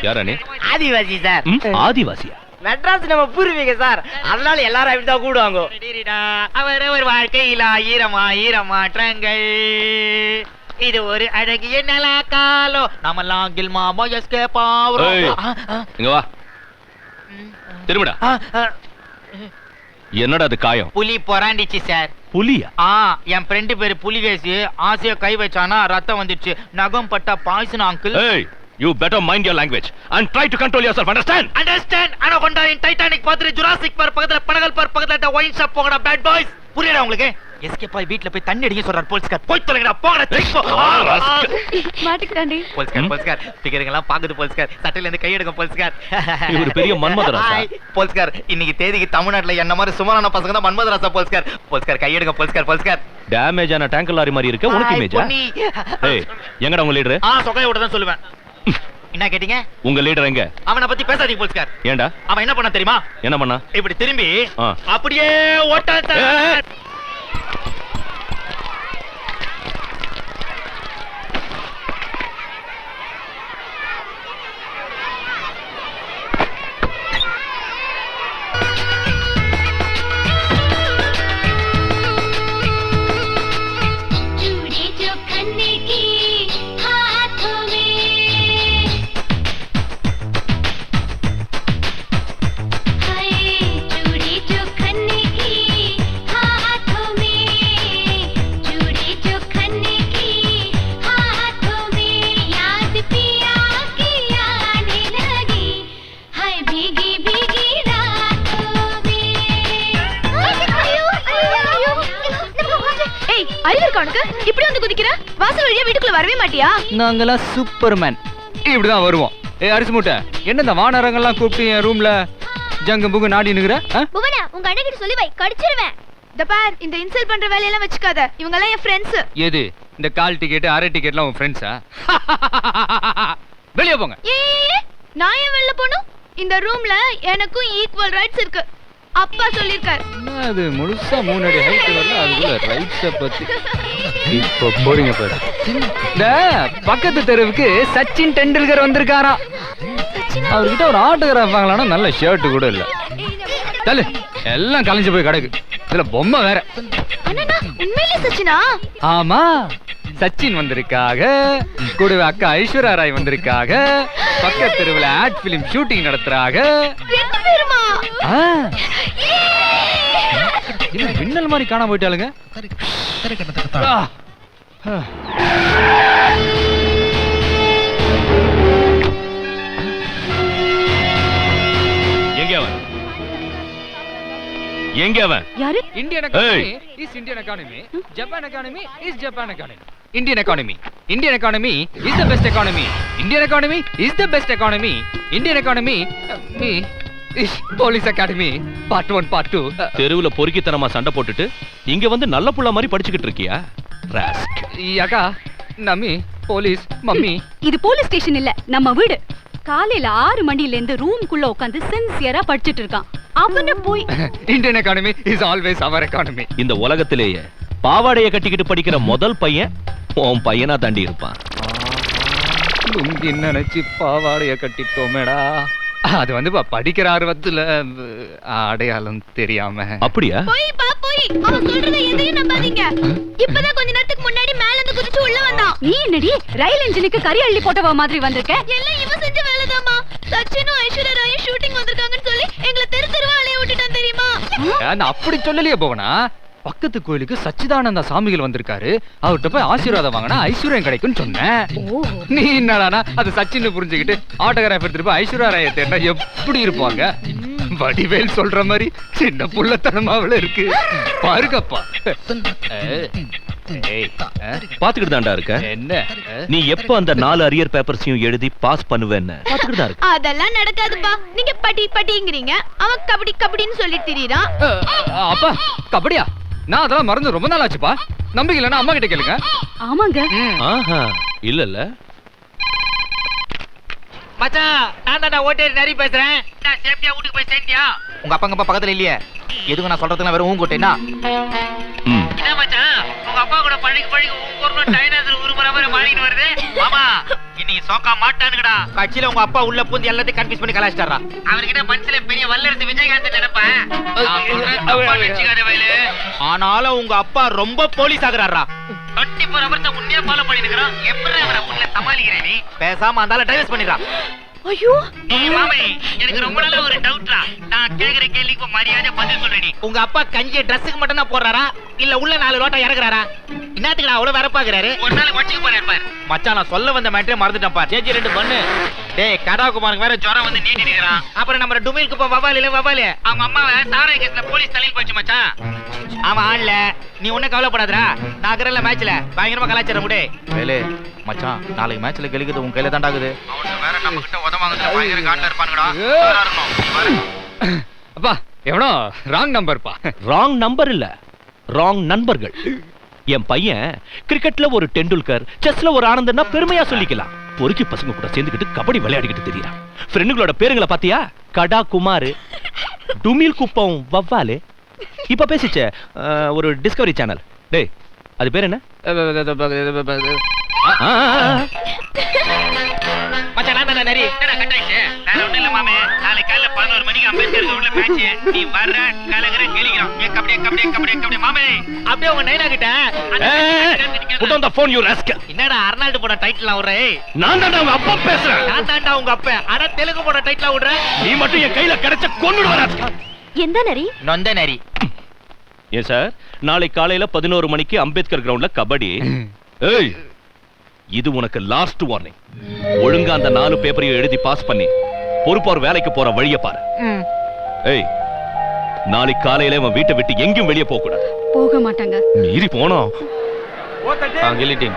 யாரானே? ஆதிவாசி sir. ஆதிவாசியா? Madras நம்ம பூர்வீக sir, அதனால எல்லாரும் அப்படிதான் கூடுவாங்க. அவர் ஒரு வாழ்க்கையில ஈரமாற்றங்கள், இது ஒரு அழகிய நில காலம், நம்ம லாங்கில் மாமா எஸ்கேப் ஆவறோம். இங்க வா, திரும்படா. என்னடா அது காயம்? புலி பொறாண்டிச்சு சார். புலியா? என் ஃப்ரெண்டு பேரு புலிகேசி, ஆசையா கை வச்சானா ரத்தம் வந்துச்சு. நகம் பட்டா poison uncle. You better mind your language and try to control yourself. Understand? Understand? Anaconda in Titanic பாத்துட்டு ஜுராசிக் பார்க் பக்கத்துல பனகல் பார்க் பக்கத்துல ஒயின் ஷாப் போங்கடா பேட் பாய்ஸ். புரியல உங்களுக்கு? எஸ்கேப் ஆயி வீட்ல போய் தண்ணி அடிங்க சொல்றார் போலீஸ்கார். போய் தொலைங்கடா போங்கடா. மாட்டிக்கிட்டாண்டி. போலீஸ்கார் பிகருங்கலாம் பாக்குது போலீஸ்கார். சட்டையில இருந்து கை எடுங்க போலீஸ்கார். இவரு பெரிய மன்மதராசா. போலீஸ்கார் இன்னைக்கு தேதிக்கு தமிழ்நாட்டுல என்ன மாதிரி சுமாரான பசங்க தான் மன்மதராசா போலீஸ்கார். போலீஸ்கார் கை எடுங்க போலீஸ்கார். டேமேஜ் ஆன டேங்க் லாரி மாதிரி இருக்கு. உனக்கு இமேஜா? ஏய், எங்கடா உங்க லீடர்? சொகைய விட தான் சொல்லுவேன். என்ன கேட்டீங்க? உங்க லீடர் எங்க? அவனை பத்தி பேசாதீங்க போலீஸ்கார். ஏண்டா? அவன் என்ன பண்ண தெரியுமா? என்ன பண்ணா? இப்படி திரும்பி அப்படியே ஓட்டான் சார். இப்படி வந்து குதிக்கிற? வாசல் வழியா வீட்டுக்குள்ள வரவே மாட்டியா? நாங்கெல்லாம் சூப்பர்மேன், இப்படிதான் வருவோம். அரிசி மூட்டை, என்ன இந்த வானரங்கள்லாம் கூப்பிட்டு என் ரூம்ல ஜங்கு புகு நாடி நிக்கிற? புவனா, உங்க அண்ணகிட்ட சொல்லி வை, கடிச்சிருவேன். இந்த பார், இந்த இன்சல்ட் பண்ற வேலையெல்லாம் வச்சுக்காத. இவங்க எல்லாம் என் ஃப்ரெண்ட்ஸ். எது இந்த கால் டிக்கெட் அரை டிக்கெட்லாம் உன் ஃப்ரெண்ட்ஸா? வெளியே போங்க. நான் ஏன் வெளில போணும்? இந்த ரூம்ல எனக்கும் ஈக்குவல் ரைட்ஸ் இருக்கு. அப்பா சொல்லிருக்காரு. அது முழுசா 3 அடி ஹைட் வரல, அதுக்குள்ள ரைட்ஸ பத்தி இப்போ போறீங்க பாரு. இந்த பக்கத்து தெருவுக்கு சச்சின் டெண்டுல்கர் வந்திருக்காராம். அவர்கிட்ட ஒரு ஆட்டோகிராஃப் வாங்கலாம்னா நல்ல ஷர்ட் கூட இல்ல. தள்ளு, எல்லாம் கலைஞ்சு போய் கிடக்கு. இதுல பொம்மை வேற. அண்ணா, உண்மையிலே சச்சினா? ஆமா, சச்சின் வந்திருக்காக, கூடவே அக்கா ஐஸ்வர்யா ராய் வந்திருக்காக, பக்கத்து தெருவுல ஆட் பிலிம் ஷூட்டிங் நடத்துறாங்க. இது மின்னல் மாதிரி காணாம போயிட்டாளுங்க. எங்க அவன்? யாரு? Indian economy is Indian economy, Japan economy is Japan economy. Indian economy is the best economy. Indian economy is the best economy. Indian economy is police academy part 1 part 2. தெருவுல பொறுக்கித்தனமா சண்டை போட்டுட்டு இங்க வந்து நல்ல புள்ள மாதிரி படிச்சுக்கிட்டு இருக்கியா? ராஸ்க். அக்கா, நம்மி போலீஸ் மம்மி. இது போலீஸ் ஸ்டேஷன் இல்ல, நம்ம வீடு. காலையில 6 மணில இருந்து ரூம்க்குள்ள உட்கார்ந்து சின்சியரா படிச்சிட்டு இருக்கான். அவன போய் Indian economy is always our economy. இந்த உலகத்திலேயே பாவாடைய கட்டிக்கிட்டு படிக்கிற முதல் பையன் உன் பையனா தாண்டி இருப்பான். லுங்கி நினைச்சு பாவாடைய கட்டிட்டோமேடா. அது வந்து படிக்கிற ஆர்வத்துல அடையாளம் தெரியாம. அப்படியா? போய் அவன் சொல்றத எதையும் நம்பாதீங்க. இப்பதான் கொஞ்ச நேரத்துக்கு முன்னாடி மேல இருந்து குதிச்சு உள்ள வந்தான். நீ என்னடி ரயில் இன்ஜினுக்கு கறி அள்ளி போட்டவ மாதிரி வந்திருக்க? எல்லாம் இவன் செஞ்ச வேலைதாமா. சச்சினும் ஐஸ்வர்யா ராயும் ஷூட்டிங் வந்திருக்காங்கன்னு சொல்லி எங்களை தெருவா அலைய விட்டுட்டான் தெரியுமா? நான் அப்படி சொல்லலையே போவனா. பக்கத்து கோயிலுக்கு சச்சிதானந்த சாமிகள் வந்திருக்காரு, அவர்கிட்ட போய் ஆசீர்வாதம் வாங்கினா ஐஸ்வர்யம் கிடைக்கும்னு சொன்னேன். நீ என்னடானா அது சச்சின்னு புரிஞ்சுக்கிட்டு ஆட்டோகிராஃப் எடுத்துட்டு போய் ஐஸ்வர்யா ராயை தேடினா எப்படி இருப்பாங்க? வடிவேல் சொல்ற மாதிரி சின்ன புள்ளத்தனமாவில இருக்கு பாருங்கப்பா. பாத்துக்கிட்டு தான்டா இருக்க. என்ன நீ எப்ப அந்த 4 அரியர் பேப்பர்ஸையும் எழுதி பாஸ் பண்ணுவேன்னு பாத்துக்கிட்டு தான் இருக்க. அதெல்லாம் நடக்காதுப்பா. நீங்க படிங்கறீங்க, அவன் கபடின்னு சொல்லிட்டு திரியறான். அப்பா கபடியா? நான் அதெல்லாம் மறந்து ரொம்ப நாள் ஆச்சுப்பா. நம்பிக்கை இல்லைன்னா அம்மா கிட்ட கேளுங்க. ஆமாங்க. ஆஹா, இல்ல மச்சான், நான் தான் ஓட்டேரி நரி பேசுறேன். நான் சேஃப்டியா வீட்டுக்கு போய் சேர்ந்தியா? உங்க அப்பா பக்கத்துல இல்லையே. எதுக்கு நான் சொல்றதுக்கு வேற ஊங்கோட்டேனா? என்ன மச்சான், உங்க அப்பா கூட பள்ளிக்கு ஊர்ல டைனோசர் உருமுற மாதிரி மாறிட்டு வருது. மாமா, இன்னைக்கு சோக்கா மாட்டானுங்கடா கட்சியில உங்க அப்பா உள்ள பூந்து எல்லாத்தையும் கன்ஃபியூஸ் பண்ணி கலாச்சிட்டாரா அவர்கிட்ட மனசுல பெரிய வல்லரசு விஜயகாந்த் நினைப்பேன் ஆனாலும் உங்க அப்பா ரொம்ப போலீஸ் ஆகுறாரா 24 ஹவர்ஸ் உன்னையே ஃபாலோ பண்ணிருக்கான் எப்படி அவரை உள்ள சமாளிக்கிறேன் நீ பேசாம அந்தால டைவர்ஸ் பண்ணிடுறான் ஐயோ மாமே எனக்கு ரொம்ப நாளா ஒரு டவுட்ரா நான் கேக்குற கேள்விக்கு மரியாதை பதில் சொல்றடி உங்க அப்பா கஞ்சி Dressக்கு மட்டும் தான் போடுறாரா இல்ல உள்ள 4 ரோட்டா இறக்குறாரா என்னத்துக்குடா அவ்வளவு வரப்பாக்குறாரு ஒரு நாள் வச்சுக்கு போறாரு பாரு மச்சான் நான் சொல்ல வந்த மேட்டரே மறந்துட்டேன் பாரு சேச்சி 2 பண்ணு டேய் கடாகுமாருக்கு வேற ஜுரம் வந்து நீட்டிட்டு இருக்கான் அப்புறம் நம்ம டுமில்க்கு போ வவாலில வவாலி அவங்க அம்மாவை சாராய கேஸ்ல போலீஸ் தலையில போச்சு மச்சான் அவன் ஆள்ல நீ ஒண்ணு கவலைப்படாதடா நான் கரல மேட்ச்ல பயங்கரமா கலாச்சாரம் முடே வேலே மச்சான் நாளைக்கு மேட்ச்ல கெலிக்கிறது உன் கையில தான் ஆகுது அவனுக்கு வேற நம்ம கிட்ட உதவாங்கற பயங்கர காட்ல இருப்பானுடா சூப்பரா இருக்கும் அப்பா எவனோ ராங் நம்பர்ப்பா. ராங் நம்பர் இல்ல, ராங் நண்பர்கள். என் பையன் கிரிக்கெட்ல ஒரு டெண்டுல்கர், செஸ்ல ஒரு ஆனந்தன்னா பெருமையா சொல்லிக்கலாம். பொறுக்கி பசங்க கூட சேர்ந்துக்கிட்டு கபடி விளையாடிக்கிட்டு தெரியறான். ஃப்ரெண்டுகளோட பேருங்களை பாத்தியா? கடா குமார், டுமில் குப்பம் வவ்வாலு. இப்ப பேசிச்ச ஒரு டிஸ்கவரி சேனல். டேய் அது பேர் என்ன? மச்சான் நான் தான் நரி என்னடா கட் ஆயிச்சு. வேற ஒண்ணும் இல்ல மாமே, நாளைக்கு காலையில 11 மணிக்கு அம்பேத்கர் கிரவுண்ட்ல மேட்ச். நீ வர்ற கலங்கற கேலிக்கிறான். ஏ கபடி கபடி கபடி கபடி மாமே. அப்படியே உங்க நைனா கிட்ட put on the phone you rascal. என்னடா அர்னால்டு போட டைட்டில் ஆவுறே? நான் தான் உங்க அப்பா பேசுறேன். நான் தான்டா உங்க அப்பா. அட தெலுங்கு போட டைட்டில் ஆவுற. நீ மட்டும் என் கையில கிடைச்ச கொன்னுடுவ rascal. எந்த நரி? நொந்த நரி. ஏன் சார், நாளை காலையில 11 மணிக்கு அம்பேத்கர் கிரவுண்ட்ல கபடி. ஏய், இது உனக்கு லாஸ்ட் வார்னிங். ஒழுங்கா அந்த 4 பேப்பரையும் எழுதி பாஸ் பண்ணி பொறுப்பார் வேலைக்கு போற வழிய பாரு. ஏய், நாளைக்கு காலையில அவன் வீட்டை விட்டு எங்கேயும் வெளியே போக கூடாது. போக மாட்டாங்க. மீறி போனோம். கில்லி டீம்.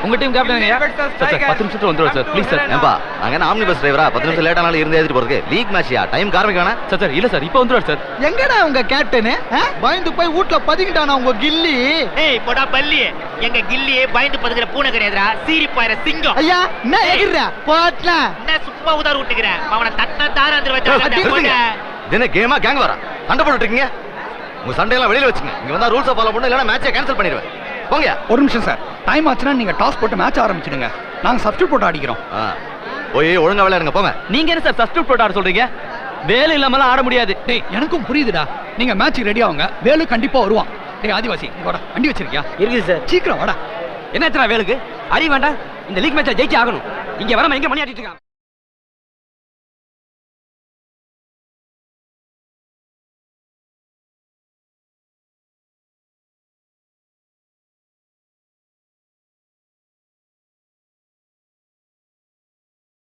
உங்க டீம் கேப்டன் ஐயா. சார் 10 நிமிஷத்துல வந்துருவோம் சார். Please sir. ஏம்பா நாங்க என்ன ஆம்னி பஸ் டிரைவரா? 10 நிமிஷம் லேட் ஆனாலும் இருந்து ஏத்திட்டு போறதுக்கு லீக் மேட்ச்யா? டைம் காரமிக்க வேணா? சார் இல்ல சார், இப்போ வந்துருவார் சார். எங்கடா உங்க கேப்டன்? பயந்து போய் வீட்ல பதுங்கிட்டானா உங்க கில்லி? ஏய் போடா பல்லி. எங்க கில்லி பயந்து பதுக்குற பூனை கிடையாதுடா, சீரி பாயிர சிங்கம். ஐயா என்ன எகிற போட்ல என்ன சும்மா உதார் விட்டுக்கிற? அவனை தட்ட தாராந்திர வச்சா என்ன கேமா கேங் வரா? சண்டை போட்டுட்டு இருக்கீங்க? உங்க சண்டையெல்லாம் வெளியில வச்சுங்க. இங்க வந்தா ரூல்ஸ் ஃபாலோ பண்ணு, இல்லனா மேட்சை கேன்சல் பண்ணிடுவேன். போங்க. ஒரு நிமிஷம் சார், டைம் ஆச்சுன்னா நீங்க டாஸ் போட்டு மேட்ச் ஆரம்பிச்சிடுங்க. நாங்க சப்ஸ்டிட்யூட் போட்டு ஆடிக்கிறோம். போய் ஒழுங்கா விளையாடுங்க போங்க. நீங்க என்ன சார் சப்ஸ்டிட்யூட் போட்டு ஆட சொல்றீங்க? வேலை இல்லாமலாம் ஆட முடியாது. டேய் எனக்கும் புரியுதுடா. நீங்க மேட்ச் ரெடி ஆவுங்க. வேலு கண்டிப்பா வருவான். டேய் ஆதிவாசி வாடா, வண்டி வச்சிருக்கியா? இருக்குது சார். சீக்கிரம் வாடா. என்ன வேலுக்கு அறி வேண்டாம். இந்த லீக் மேட்சை ஜெயிச்சு ஆகணும். இங்க வராம எங்க மணி ஆட்டிட்டு இருக்கான்.